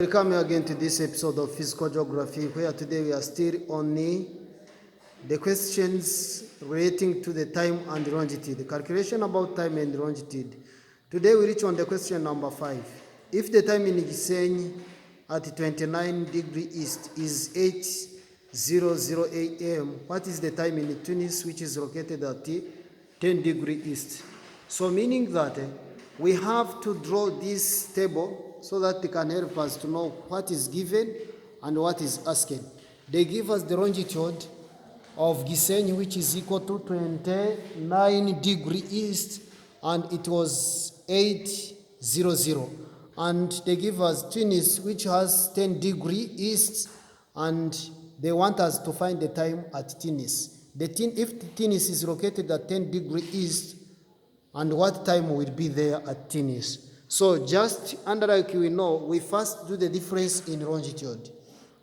Welcome again to this episode of Physical Geography, where today we are still on the questions relating to the time and longitude, the calculation about time and longitude. Today we reach on the question number 5. If the time in Gisenyi at 29 degrees east is 8:00 a.m., what is the time in Tunis, which is located at 10 degrees east? So meaning that we have to draw this table so that they can help us to know what is given and what is asked. They give us the longitude of Gisenyi, which is equal to 29 degrees east, and it was 8:00. And they give us Tunis, which has 10 degrees east, and they want us to find the time at Tunis. If Tunis is located at 10 degrees east, and what time will be there at Tunis. So just like we know, we first do the difference in longitude.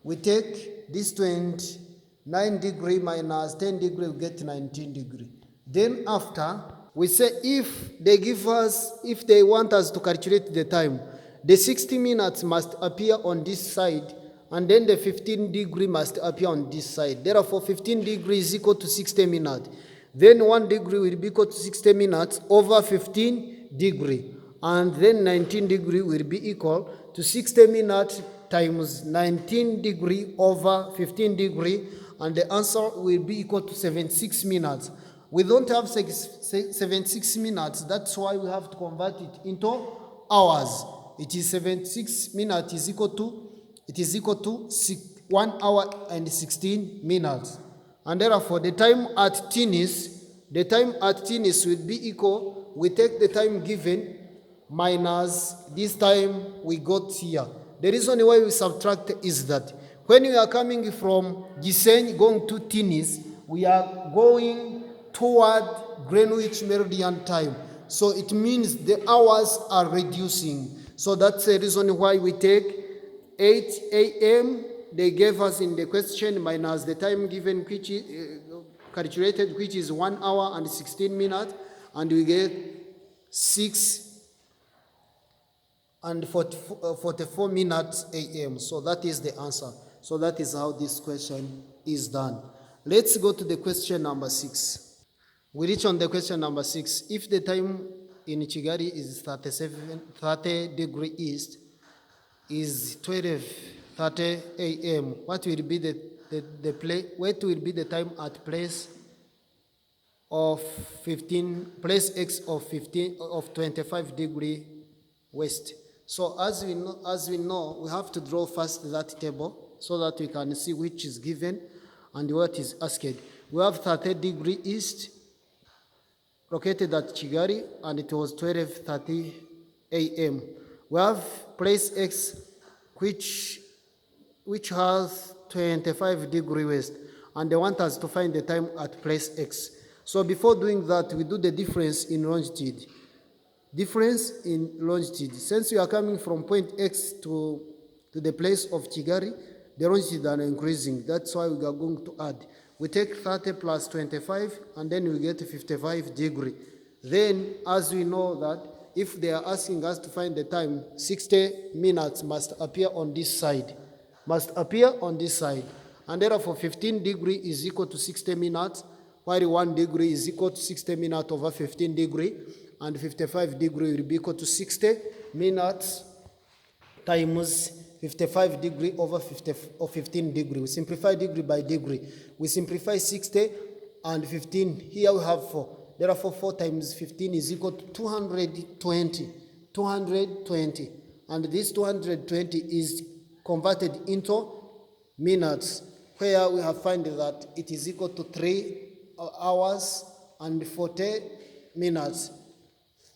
We take this 29 degree minus 10 degree, we get 19 degree. Then after, we say if they want us to calculate the time, the 60 minutes must appear on this side, and then the 15 degree must appear on this side. Therefore, 15 degrees is equal to 60 minutes. Then 1 degree will be equal to 60 minutes over 15 degree. And then 19 degree will be equal to 60 minutes times 19 degree over 15 degree. And the answer will be equal to 76 minutes. We don't have 76 minutes. That's why we have to convert it into hours. It is 76 minutes is equal to 1 hour and 16 minutes. And therefore, the time at Tunis will be equal, we take the time given minus this time we got here. The reason why we subtract is that when we are coming from Gisenyi going to Tunis, we are going toward Greenwich Meridian time. So it means the hours are reducing. So that's the reason why we take 8 a.m. they gave us in the question minus the time given, which is calculated, which is 1 hour and 16 minutes, and we get 6 and 44 minutes a.m. So that is the answer. So that is how this question is done. Let's go to the question number 6. We reach on the question number 6. If the time in Kigali is 30 degrees east, is 12:30 a.m., what will be what will be the time at place X of 25 degree west? So as we know, we have to draw first that table so that we can see which is given and what is asked. We have 30 degrees east located at Kigali, and it was 12:30 a.m. We have place X which has 25 degrees west, and they want us to find the time at place X. So before doing that, we do the difference in longitude. Since we are coming from point X to the place of Kigali, the longitude are increasing. That's why we are going to add. We take 30 plus 25, and then we get 55 degree. Then, as we know that if they are asking us to find the time, 60 minutes must appear on this side. And therefore, 15 degree is equal to 60 minutes, while 1 degree is equal to 60 minutes over 15 degree, and 55 degree will be equal to 60 minutes times 55 degree over 15 degree. We simplify degree by degree. We simplify 60 and 15. Here we have 4. Therefore, 4 times 15 is equal to 220. And this 220 is converted into minutes, where we have found that it is equal to 3 hours and 40 minutes.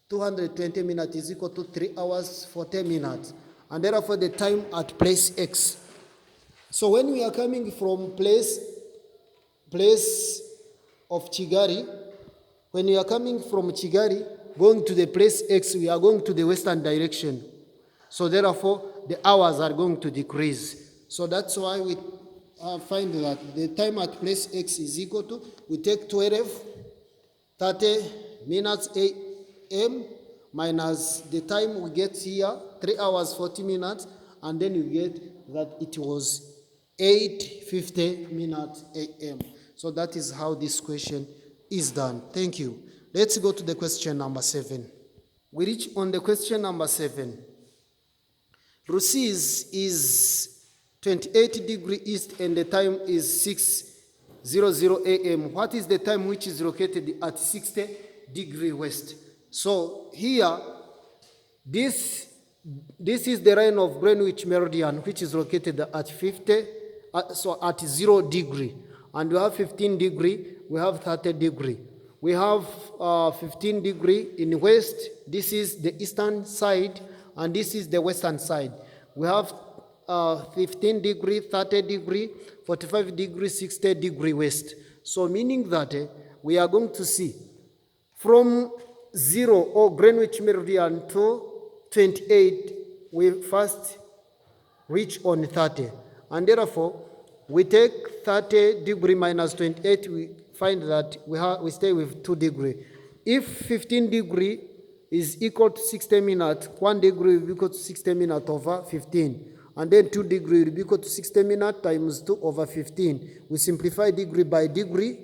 220 minutes is equal to 3 hours, 40 minutes. And therefore, the time at place X. So when we are coming from place of Kigali, when we are coming from Kigali, going to the place X, we are going to the western direction. So therefore, the hours are going to decrease. So that's why we find that the time at place X is equal to, we take 12:30 minutes a.m. minus the time we get here, 3 hours, 40 minutes, and then you get that it was 8:50 minutes a.m. So that is how this question is done. Thank you. Let's go to the question number 7. We reach on the question number 7. Rusizi is 28 degrees east and the time is 6:00 a.m. What is the time which is located at 60 degrees west? So here, this is the line of Greenwich Meridian, which is located at 0 degree. And we have 15 degree, we have 30 degree. We have 15 degree in west. This is the eastern side, and this is the western side. We have 15 degree, 30 degree, 45 degree, 60 degree west. So meaning that we are going to see from 0 or Greenwich Meridian to 28, we first reach on 30. And therefore, we take 30 degree minus 28, we find that we stay with 2 degree. If 15 degree is equal to 60 minutes, 1 degree will be equal to 60 minutes over 15. And then 2 degree will be equal to 60 minutes times 2 over 15. We simplify degree by degree,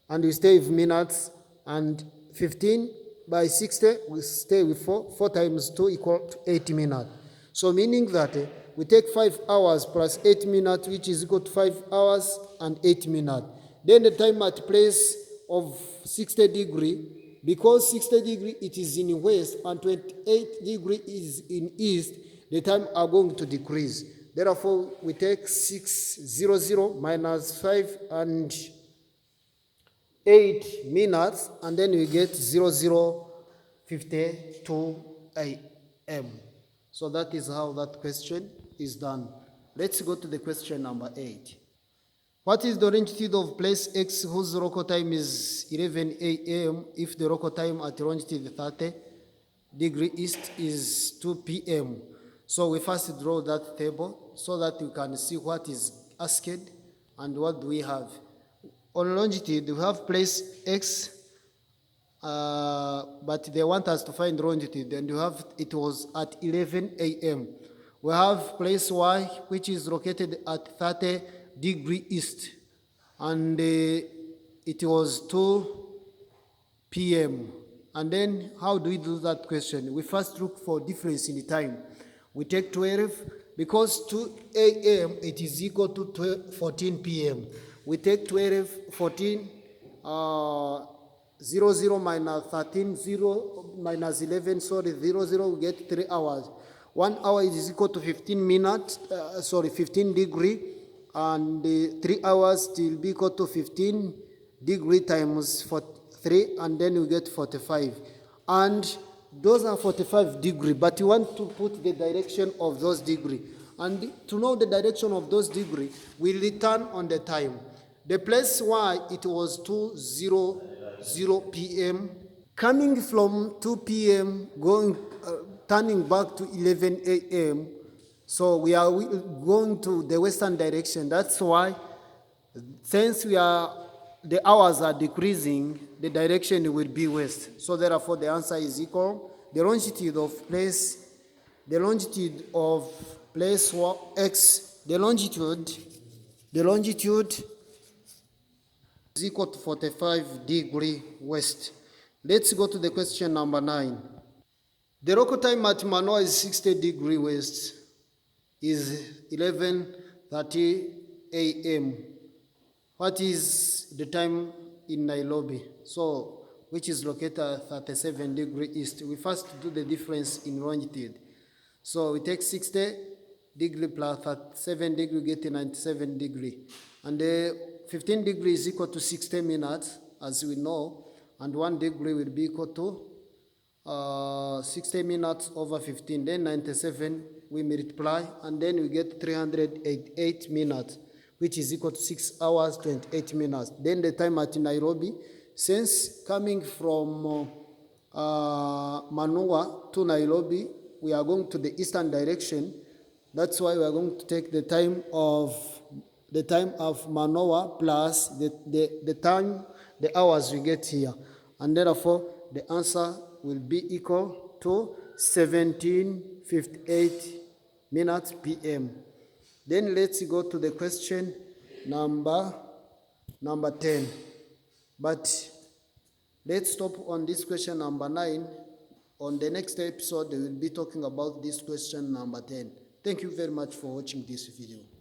and we stay with minutes, and 15 by 60, we stay with 4. 4 times 2 equal to 80 minutes. So meaning that we take 5 hours plus 8 minutes, which is equal to 5 hours and 8 minutes. Then the time at place of 60 degree, because 60 degree it is in west and 28 degree is in east, the time are going to decrease. Therefore, we take 6:00 minus 5 and 8 minutes, and then we get 00:52 a.m. So that is how that question is done. Let's go to the question number 8. What is the longitude of place X whose local time is 11 a.m. if the local time at longitude 30 degree east is 2 p.m.? So we first draw that table so that we can see what is asked and what do we have. On longitude, we have place X, but they want us to find longitude, and we have it was at 11 a.m. We have place Y, which is located at 30 degree east, and it was 2 p.m. And then how do we do that question? We first look for difference in the time. We take 12, because 2 a.m. it is equal to 14 p.m. We take 12, 14, 00 minus 13, 0 minus 11, 00, we get 3 hours. 1 hour is equal to 15 minutes, 15 degree, and 3 hours will be equal to 15 degree times 3, and then we get 45. And those are 45 degree, but you want to put the direction of those degree. And to know the direction of those degree, we return on the time. The place Y, it was 2:00 p.m. Coming from 2 p.m., turning back to 11 a.m., so we are going to the western direction. That's why, since the hours are decreasing, the direction will be west. So therefore, the answer is equal. The longitude of place X, the longitude is equal to 45 degree west. Let's go to the question number 9. The local time at Manoa is 60 degree west, is 11:30 a.m. What is the time in Nairobi? So, which is located at 37 degree east. We first do the difference in longitude. So we take 60 degree plus 37 degree, get 97 degree. And 15 degree is equal to 60 minutes, as we know, and 1 degree will be equal to 60 minutes over 15. Then 97 we multiply, and then we get 388 minutes, which is equal to 6 hours, 28 minutes. Then the time at Nairobi, since coming from Manoa to Nairobi, we are going to the eastern direction. That's why we are going to take the time of Manoa plus the hours we get here, and therefore the answer will be equal to 17:58 minutes p.m. Then let's go to the question number 10. But let's stop on this question number 9. On the next episode, we will be talking about this question number 10. Thank you very much for watching this video.